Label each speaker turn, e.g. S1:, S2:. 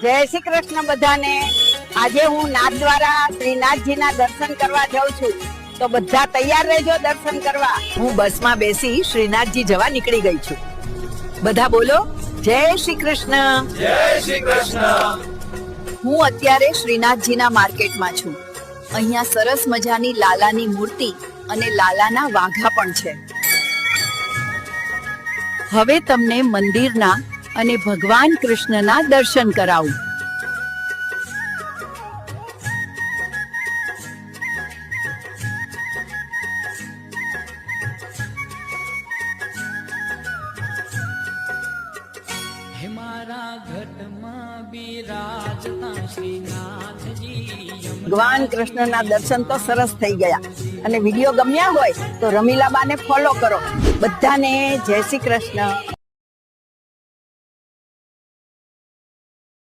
S1: જય શ્રી કૃષ્ણ બધાને. આજે હું નાથદ્વારા શ્રીનાથજીના દર્શન કરવા જાઉં છું, તો બધા તૈયાર રહેજો દર્શન કરવા.
S2: હું બસમાં બેસી શ્રીનાથજી જવા નીકળી ગઈ છું. બધા બોલો જય શ્રી કૃષ્ણ.
S3: જય શ્રી કૃષ્ણ.
S2: હું અત્યારે શ્રીનાથજીના માર્કેટમાં છું. અહીંયા સરસ મજાની લાલાની મૂર્તિ અને લાલાના વાઘા પણ છે. હવે તમને મંદિરના અને ભગવાન કૃષ્ણના દર્શન કરાવું.
S1: ભગવાન કૃષ્ણના દર્શન તો સરસ થઈ ગયા, અને વિડીયો ગમ્યા હોય તો રમીલાબાને ફોલો કરો. બધાને જય શ્રી કૃષ્ણ.